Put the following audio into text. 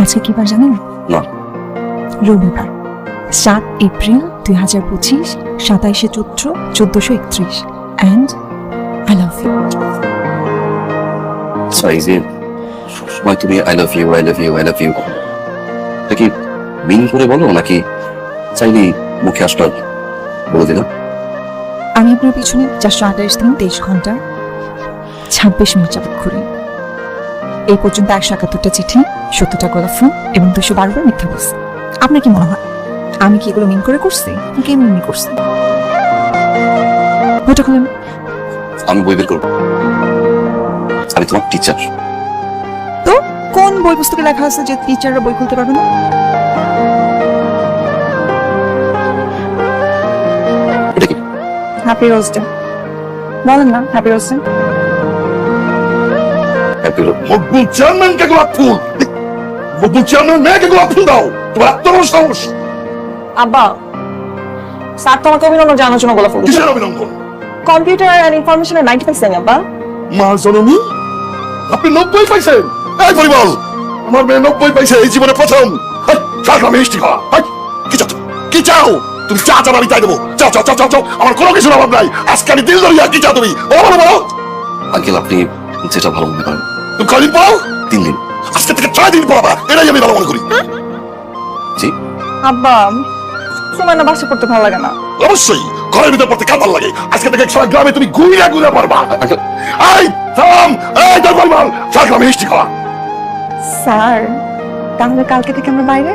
আজকে কি বার জানেন? না। রবিবার 7 এপ্রিল 2025, 27শে চৈত্র 1431। And I love you. আচ্ছা, এই যে সবসময় তুমি I love you I love you I love you, এটা কি মিন করে বলো নাকি চাইলেই মুখে আসবার বলে দিলাম? আমি আপনার পিছনে 428 দিন 23 ঘন্টা 26 মিনিট যাবত ঘুরি। এই পর্যন্ত 171টা চিঠি, 70টা গোলাপ ফুল এবং 212 বার মিথ্যা বলছি। আপনার কি মনে হয় আমি কি এগুলো মিন করে করছি নাকি এমনি করছি? ওটা খুলেন। আমি বই বের করবো, আমি তোমার টিচার। তো কোন বই পুস্তকে লেখা আছে যে টিচাররা বই খুলতে পারবে না? এটা কি? Happy rose day. বলেন না happy rose day. Happy road. Maqbool চেয়ারম্যানকে গোলাপ ফুল, মকবুল চেয়ারম্যান মেয়েকে গোলাপ ফুল দাও, তোমার এত বড় সাহস! আব্বা, স্যার তোমাকে অভিনন্দন জানানোর জন্য গোলাপ ফুল দিয়েছে। কিসের অভিনন্দন? কম্পিউটার এন্ড ইনফরমেশনের 95 আব্বা। মা জননী, আপনি 90 পাইছেন? এই পরিমল, আমার মেয়ে 90 পাইছে এই জীবনে প্রথম। সারা মিষ্টি খাওয়া। কি চাও? কি চাও? তুমি চা চাও আমি তাই দেবো। চাও চাও চাও চাও চাও, আমার কোনো কিছুর অভাব নাই। আজকে আমি দিল ধরিয়া কি চাও তুমি? বলো বলো বলো। আঙ্কেল, আপনি যেটা ভালো মনে করেন। তুমি কয়দিন পড়াও? 3 দিন। আজকে থেকে 6 দিন পড়াবা, এটাই আমি ভালো মনে করি। জি। আব্বা, সময় না বাসা পড়তে ভালো লাগে না। অবশ্যই ঘরের ভিতর পড়তে কার ভালো লাগে? আজকে থেকে সারা গ্রামে তুমি ঘুরে ঘুরে পারবা। আঙ্কেল, এই থাম, এই তোর পরিমল, সারা গ্রামে মিষ্টি খাওয়া। স্যার, তাহলে কালকে থেকে আমরা বাইরে